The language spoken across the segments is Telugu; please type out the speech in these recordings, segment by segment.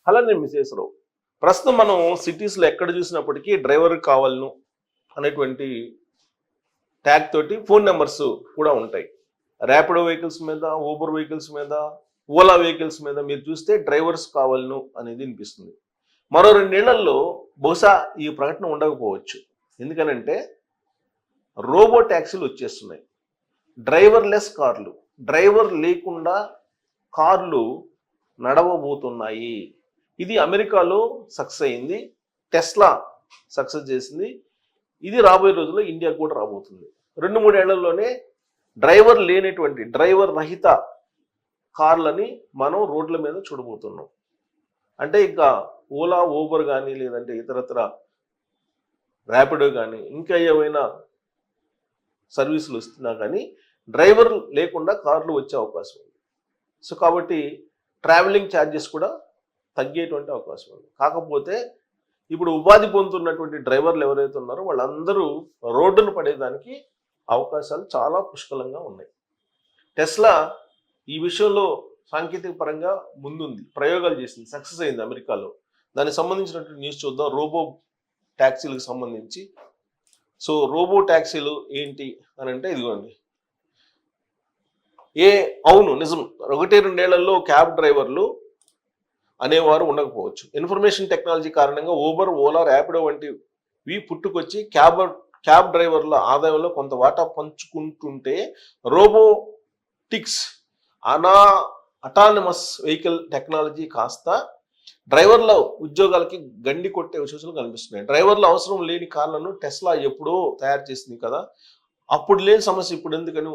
అలానే మిసేసరావు ప్రస్తుతం మనం సిటీస్లో ఎక్కడ చూసినప్పటికీ డ్రైవర్ కావాలను అనేటువంటి ట్యాగ్ తోటి ఫోన్ నెంబర్స్ కూడా ఉంటాయి. ర్యాపిడో వెహికల్స్ మీద, ఊబర్ వెహికల్స్ మీద, ఓలా వెహికల్స్ మీద మీరు చూస్తే డ్రైవర్స్ కావాలను అనేది వినిపిస్తుంది. మరో 2 ఏళ్లలో బహుశా ఈ ప్రకటన ఉండకపోవచ్చు. ఎందుకనంటే రోబో ట్యాక్సీలు వచ్చేస్తున్నాయి. డ్రైవర్లెస్ కార్లు, డ్రైవర్ లేకుండా కార్లు నడవబోతున్నాయి. ఇది అమెరికాలో సక్సెస్ అయింది, టెస్లా సక్సెస్ చేసింది. ఇది రాబోయే రోజుల్లో ఇండియాకు కూడా రాబోతుంది. 2-3 ఏళ్లలోనే డ్రైవర్ లేనటువంటి, డ్రైవర్ రహిత కార్లని మనం రోడ్ల మీద చూడబోతున్నాం. అంటే ఇంకా ఓలా, ఊబర్ కానీ, లేదంటే ఇతరత్ర ర్యాపిడో కానీ, ఇంకా ఏవైనా సర్వీసులు వస్తున్నా కానీ డ్రైవర్ లేకుండా కార్లు వచ్చే అవకాశం ఉంది. సో కాబట్టి ట్రావెలింగ్ ఛార్జెస్ కూడా తగ్గేటువంటి అవకాశం ఉంది. కాకపోతే ఇప్పుడు ఉపాధి పొందుతున్నటువంటి డ్రైవర్లు ఎవరైతే ఉన్నారో వాళ్ళందరూ రోడ్డును పడేదానికి అవకాశాలు చాలా పుష్కలంగా ఉన్నాయి. టెస్లా ఈ విషయంలో సాంకేతిక పరంగా ముందుంది, ప్రయోగాలు చేసింది, సక్సెస్ అయింది అమెరికాలో. దానికి సంబంధించినటువంటి న్యూస్ చూద్దాం. రోబో ట్యాక్సీలకు సంబంధించి. సో రోబో ట్యాక్సీలు ఏంటి అని అంటే ఇదిగోండి. అవును, నిజం. 1-2 ఏళ్లలో క్యాబ్ డ్రైవర్లు అనేవారు ఉండకపోవచ్చు. ఇన్ఫర్మేషన్ టెక్నాలజీ కారణంగా ఊబర్, ఓలా, ర్యాపిడో వంటివి పుట్టుకొచ్చి క్యాబ్ డ్రైవర్ల ఆదాయంలో కొంత వాటా పంచుకుంటుంటే రోబోటిక్స్ అటానమస్ వెహికల్ టెక్నాలజీ కాస్త డ్రైవర్ల ఉద్యోగాలకి గండి కొట్టే సూచనలు కనిపిస్తున్నాయి. డ్రైవర్ల అవసరం లేని కార్లను టెస్లా ఎప్పుడో తయారు చేసింది కదా, అప్పుడు లేని సమస్య ఇప్పుడు ఎందుకని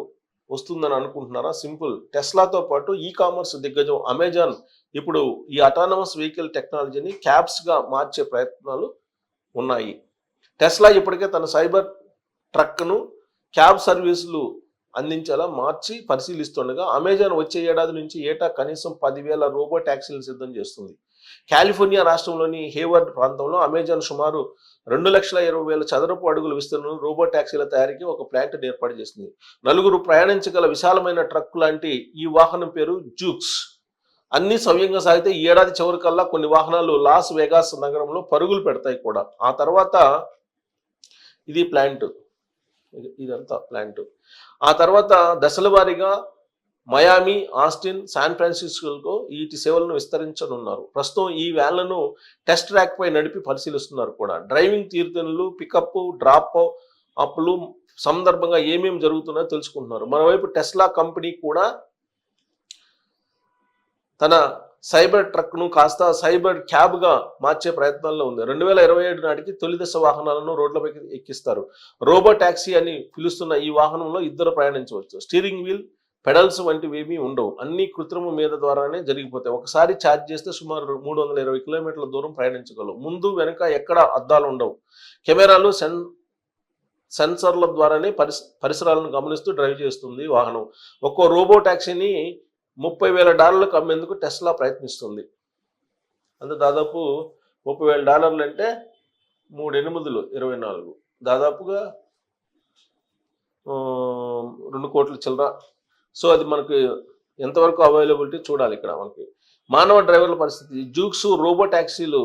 వస్తుందని అనుకుంటున్నారా? సింపుల్. టెస్లాతో పాటు కామర్స్ దిగ్గజం అమెజాన్ ఇప్పుడు ఈ అటానమస్ వెహికల్ టెక్నాలజీని క్యాబ్స్గా మార్చే ప్రయత్నాలు ఉన్నాయి. టెస్లా ఇప్పటికే తన సైబర్ ట్రక్ను క్యాబ్ సర్వీసులు అందించేలా మార్చి పరిశీలిస్తుండగా అమెజాన్ వచ్చే ఏడాది నుంచి ఏటా కనీసం 10,000 రోబో ట్యాక్సీలను సిద్ధం చేస్తుంది. కాలిఫోర్నియా రాష్ట్రంలోని హేవర్డ్ ప్రాంతంలో అమెజాన్ సుమారు 2,20,000 చదరపు అడుగుల విస్తీర్ణంలో రోబో ట్యాక్సీల తయారీకి ఒక ప్లాంట్ ఏర్పాటు చేస్తుంది. 4 ప్రయాణించగల విశాలమైన ట్రక్ లాంటి ఈ వాహనం పేరు జూక్స్. అన్ని సవ్యంగా సాగితే ఈ ఏడాది చివరికల్లా కొన్ని వాహనాలు లాస్ వెగాస్ నగరంలో పరుగులు పెడతాయి కూడా. ఆ తర్వాత ఇది ప్లాంట్, ఇదంతా ప్లాంట్. ఆ తర్వాత దశల వారీగా మయామి, ఆస్టిన్, శాన్ ఫ్రాన్సిస్కోలో వీటి సేవలను విస్తరించనున్నారు. ప్రస్తుతం ఈ వ్యాన్లను టెస్ట్ ట్రాక్ పై నడిపి పరిశీలిస్తున్నారు కూడా. డ్రైవింగ్ తీరుతెన్నులు, పికప్, డ్రాప్ అప్లు సందర్భంగా ఏమేమి జరుగుతున్నాయో తెలుసుకుంటున్నారు. మరోవైపు టెస్లా కంపెనీ కూడా తన సైబర్ ట్రక్ను కాస్త సైబర్ క్యాబ్గా మార్చే ప్రయత్నాల్లో ఉంది. 2027 నాటికి తొలి దశ వాహనాలను రోడ్లపైకి ఎక్కిస్తారు. రోబో ట్యాక్సీ అని పిలుస్తున్న ఈ వాహనంలో 2 ప్రయాణించవచ్చు. స్టీరింగ్ వీల్, పెడల్స్ వంటివి ఏమీ ఉండవు. అన్ని కృత్రిమ మీద ద్వారానే జరిగిపోతాయి. ఒకసారి ఛార్జ్ చేస్తే సుమారు 320 కిలోమీటర్ల దూరం ప్రయాణించగలవు. ముందు వెనక ఎక్కడ అద్దాలు ఉండవు. కెమెరాలు, సెన్సర్ల ద్వారానే పరిసరాలను గమనిస్తూ డ్రైవ్ చేస్తుంది వాహనం. ఒక్కో రోబో ట్యాక్సీని $30,000 అమ్మేందుకు టెస్లా ప్రయత్నిస్తుంది. అంటే దాదాపు $30,000 అంటే 3/8 24, దాదాపుగా 2 కోట్ల చిల్లర. సో అది మనకి ఎంతవరకు అవైలబిలిటీ చూడాలి. ఇక్కడ మనకి మానవ డ్రైవర్ల పరిస్థితి. జూక్స్ రోబో ట్యాక్సీలు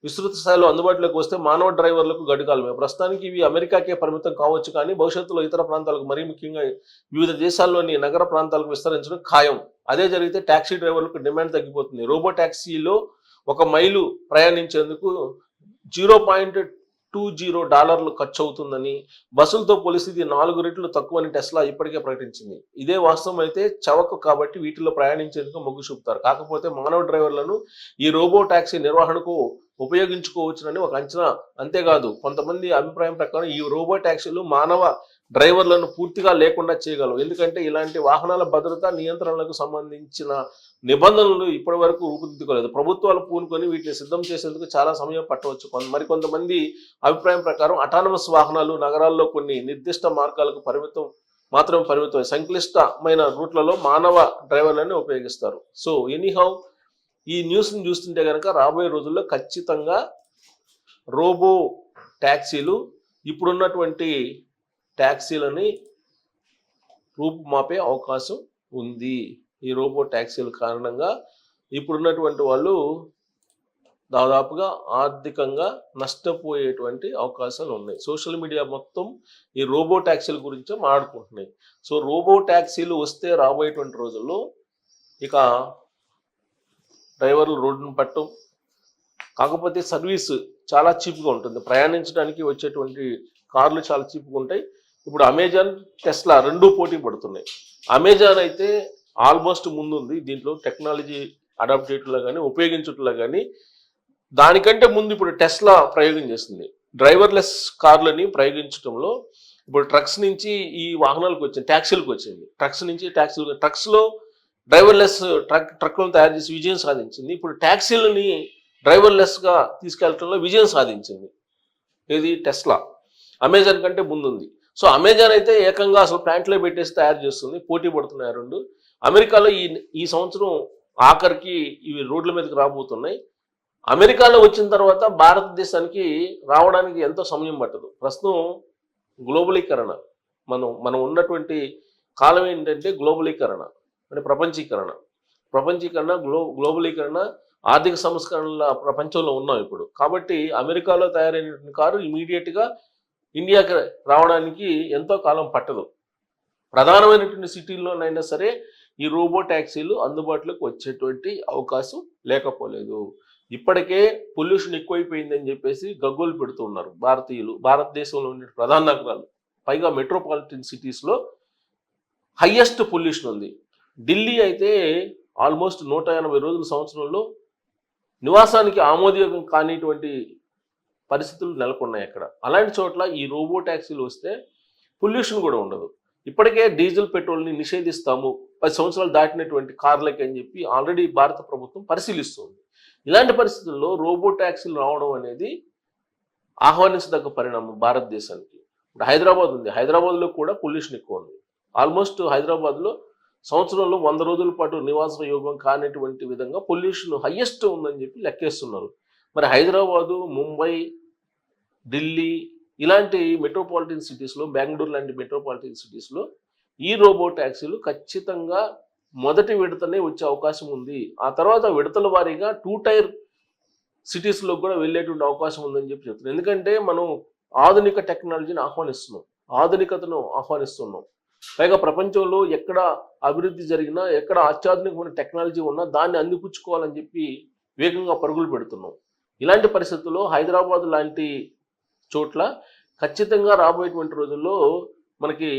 విస్తృత స్థాయిలో అందుబాటులోకి వస్తే మానవ డ్రైవర్లకు గడికాలమే. ప్రస్తుతానికి ఇవి అమెరికాకే పరిమితం కావచ్చు, కానీ భవిష్యత్తులో ఇతర ప్రాంతాలకు, మరీ ముఖ్యంగా వివిధ దేశాల్లోని నగర ప్రాంతాలకు విస్తరించడం ఖాయం. అదే జరిగితే ట్యాక్సీ డ్రైవర్లకు డిమాండ్ తగ్గిపోతుంది. రోబో ట్యాక్సీలో 1 మైలు ప్రయాణించేందుకు $0.20 ఖర్చు అవుతుందని, బస్సులతో పోలిస్తే ఇది 4 రెట్లు తక్కువని టెస్లా ఇప్పటికే ప్రకటించింది. ఇదే వాస్తవం అయితే చవక కాబట్టి వీటిలో ప్రయాణించేందుకు మొగ్గు చూపుతారు. కాకపోతే మానవ డ్రైవర్లను ఈ రోబో ట్యాక్సీ నిర్వహణకు ఉపయోగించుకోవచ్చునని ఒక అంచనా. అంతేకాదు కొంతమంది అభిప్రాయం ప్రకారం ఈ రోబో ట్యాక్సీలు మానవ డ్రైవర్లను పూర్తిగా లేకుండా చేయగలవు. ఎందుకంటే ఇలాంటి వాహనాల భద్రతా నియంత్రణలకు సంబంధించిన నిబంధనలు ఇప్పటి వరకు రూపుదిద్దుకోలేదు. ప్రభుత్వాలు పూనుకొని వీటిని సిద్ధం చేసేందుకు చాలా సమయం పట్టవచ్చు. మరికొంతమంది అభిప్రాయం ప్రకారం అటానమస్ వాహనాలు నగరాల్లో కొన్ని నిర్దిష్ట మార్గాలకు పరిమితం సంక్లిష్టమైన రూట్లలో మానవ డ్రైవర్లను ఉపయోగిస్తారు. సో ఎనీహౌ ఈ న్యూస్ని చూస్తుంటే కనుక రాబోయే రోజుల్లో ఖచ్చితంగా రోబో ట్యాక్సీలు ఇప్పుడున్నటువంటి ట్యాక్సీలని రూపుమాపే అవకాశం ఉంది. ఈ రోబో ట్యాక్సీల కారణంగా ఇప్పుడున్నటువంటి వాళ్ళు దాదాపుగా ఆర్థికంగా నష్టపోయేటువంటి అవకాశాలు ఉన్నాయి. సోషల్ మీడియా మొత్తం ఈ రోబో ట్యాక్సీల గురించే మాట్లాడుకుంటున్నాయి. సో రోబో ట్యాక్సీలు వస్తే రాబోయేటువంటి రోజుల్లో ఇక డ్రైవర్లు రోడ్డును పట్టడం, కాకపోతే సర్వీస్ చాలా చీప్గా ఉంటుంది. ప్రయాణించడానికి వచ్చేటువంటి కార్లు చాలా చీప్గా ఉంటాయి. ఇప్పుడు అమెజాన్, టెస్లా రెండూ పోటీ పడుతున్నాయి. అమెజాన్ అయితే ఆల్మోస్ట్ ముందుంది దీంట్లో, టెక్నాలజీ అడాప్ట్ చేయటంలో కానీ ఉపయోగించటంలో కానీ. దానికంటే ముందు ఇప్పుడు టెస్లా ప్రయోగం చేస్తుంది. డ్రైవర్లెస్ కార్లని ప్రయోగించడంలో ఇప్పుడు ట్రక్స్ నుంచి ఈ వాహనాలకు వచ్చింది, ట్యాక్సీలకు వచ్చింది. ట్రక్స్ నుంచి ట్యాక్సీలు, ట్రక్స్లో డ్రైవర్లెస్ ట్రక్లను తయారు చేసి విజయం సాధించింది. ఇప్పుడు ట్యాక్సీలని డ్రైవర్లెస్గా తీసుకెళ్లడంలో విజయం సాధించింది. ఇది టెస్లా. అమెజాన్ కంటే ముందుంది. సో అమెజాన్ అయితే ఏకంగా అసలు ప్లాంట్లో పెట్టేసి తయారు చేస్తుంది. పోటీ పడుతున్నాయి రెండు. అమెరికాలో ఈ సంవత్సరం ఆఖరికి ఇవి రోడ్ల మీదకి రాబోతున్నాయి. అమెరికాలో వచ్చిన తర్వాత భారతదేశానికి రావడానికి ఎంతో సమయం పట్టదు. ప్రస్తుతం గ్లోబలీకరణ, మనం ఉన్నటువంటి కాలం ఏంటంటే గ్లోబలీకరణ అంటే ప్రపంచీకరణ, గ్లోబలీకరణ, ఆర్థిక సంస్కరణల ప్రపంచంలో ఉన్నాం ఇప్పుడు. కాబట్టి అమెరికాలో తయారైన కారు ఇమీడియట్గా ఇండియాకి రావడానికి ఎంతో కాలం పట్టదు. ప్రధానమైనటువంటి సిటీల్లోనైనా సరే ఈ రోబో ట్యాక్సీలు అందుబాటులోకి వచ్చేటువంటి అవకాశం లేకపోలేదు. ఇప్పటికే పొల్యూషన్ ఎక్కువైపోయిందని చెప్పేసి గగ్గోలు పెడుతూ ఉన్నారు భారతీయులు. భారతదేశంలో ఉండే ప్రధాన నగరాలు, పైగా మెట్రోపాలిటన్ సిటీస్లో హయ్యెస్ట్ పొల్యూషన్ ఉంది. ఢిల్లీ అయితే ఆల్మోస్ట్ 180 రోజుల సంవత్సరంలో నివాసానికి ఆమోదయోగం కానిటువంటి పరిస్థితులు నెలకొన్నాయి అక్కడ. అలాంటి చోట్ల ఈ రోబో ట్యాక్సీలు వస్తే పొల్యూషన్ కూడా ఉండదు. ఇప్పటికే డీజిల్, పెట్రోల్ని నిషేధిస్తాము 10 సంవత్సరాలు దాటినటువంటి కార్లకి అని చెప్పి ఆల్రెడీ భారత ప్రభుత్వం పరిశీలిస్తుంది. ఇలాంటి పరిస్థితుల్లో రోబో ట్యాక్సీలు రావడం అనేది ఆహ్వానించదగ్గ పరిణామం భారతదేశానికి. ఇప్పుడు హైదరాబాద్ ఉంది, హైదరాబాద్లో కూడా పొల్యూషన్ ఎక్కువ ఉంది. ఆల్మోస్ట్ హైదరాబాద్లో సంవత్సరంలో 100 రోజుల పాటు నివాస యోగం కానిటువంటి విధంగా పొల్యూషన్ హయ్యెస్ట్ ఉందని చెప్పి లెక్కేస్తున్నారు. మరి హైదరాబాదు, ముంబై, ఢిల్లీ ఇలాంటి మెట్రోపాలిటన్ సిటీస్లో, బెంగళూరు లాంటి మెట్రోపాలిటన్ సిటీస్లో ఈ రోబో ట్యాక్సీలు ఖచ్చితంగా మొదటి విడతనే వచ్చే అవకాశం ఉంది. ఆ తర్వాత విడతల వారీగా 2 టైర్ సిటీస్లో కూడా వెళ్ళేటువంటి అవకాశం ఉందని చెప్పి చెప్తున్నాం. ఎందుకంటే మనం ఆధునిక టెక్నాలజీని ఆహ్వానిస్తున్నాం, ఆధునికతను ఆహ్వానిస్తున్నాం. పైగా ప్రపంచంలో ఎక్కడ అభివృద్ధి జరిగినా, ఎక్కడ అత్యాధునికమైన టెక్నాలజీ ఉన్నా దాన్ని అందిపుచ్చుకోవాలని చెప్పి వేగంగా పరుగులు పెడుతున్నాం. ఇలాంటి పరిస్థితుల్లో హైదరాబాద్ లాంటి చోట్ల ఖచ్చితంగా రాబోయేటువంటి రోజుల్లో మనకి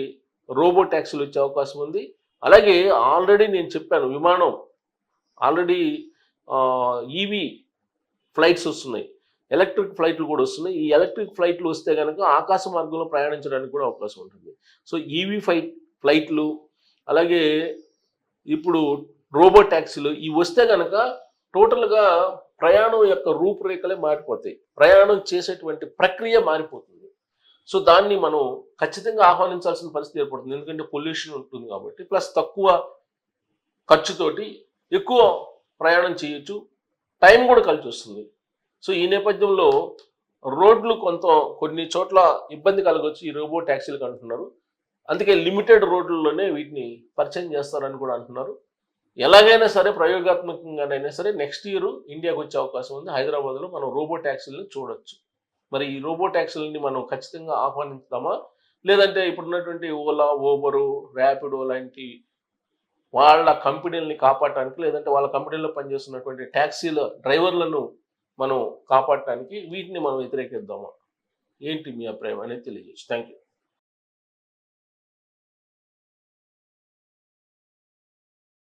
రోబో ట్యాక్సీలు వచ్చే అవకాశం ఉంది. అలాగే ఆల్రెడీ నేను చెప్పాను, విమానం ఆల్రెడీ ఈవీ ఫ్లైట్స్ వస్తున్నాయి, ఎలక్ట్రిక్ ఫ్లైట్లు కూడా వస్తున్నాయి. ఈ ఎలక్ట్రిక్ ఫ్లైట్లు వస్తే కనుక ఆకాశ మార్గంలో ప్రయాణించడానికి కూడా అవకాశం ఉంటుంది. సో ఈవీ ఫ్లైట్లు, అలాగే ఇప్పుడు రోబో ట్యాక్సీలు ఇవి వస్తే కనుక టోటల్గా ప్రయాణం యొక్క రూపురేఖలే మారిపోతాయి, ప్రయాణం చేసేటువంటి ప్రక్రియ మారిపోతుంది. సో దాన్ని మనం ఖచ్చితంగా ఆహ్వానించాల్సిన పరిస్థితి ఏర్పడుతుంది. ఎందుకంటే పొల్యూషన్ ఉంటుంది కాబట్టి, ప్లస్ తక్కువ ఖర్చుతోటి ఎక్కువ ప్రయాణం చేయొచ్చు, టైం కూడా కలిసి వస్తుంది. సో ఈ నేపథ్యంలో రోడ్లు కొన్ని చోట్ల ఇబ్బంది కలగవచ్చు ఈ రోబో ట్యాక్సీలకు అంటున్నారు. అందుకే లిమిటెడ్ రోడ్లలోనే వీటిని పరిచయం చేస్తారని కూడా అంటున్నారు. ఎలాగైనా సరే ప్రయోగాత్మకంగానైనా సరే నెక్స్ట్ ఇయర్ ఇండియాకి వచ్చే అవకాశం ఉంది. హైదరాబాద్లో మనం రోబో ట్యాక్సీలను చూడొచ్చు. మరి ఈ రోబో ట్యాక్సీలని మనం ఖచ్చితంగా ఆహ్వానిస్తామా, లేదంటే ఇప్పుడున్నటువంటి ఓలా, ఊబరు, ర్యాపిడో లాంటి వాళ్ళ కంపెనీలని కాపాడటానికి, లేదంటే వాళ్ళ కంపెనీలో పనిచేస్తున్నటువంటి ట్యాక్సీల డ్రైవర్లను మనం కాపాడటానికి వీటిని మనం వ్యతిరేకిద్దామా? ఏంటి మీ అభిప్రాయం అనేది తెలియజేయచ్చు. Thank you.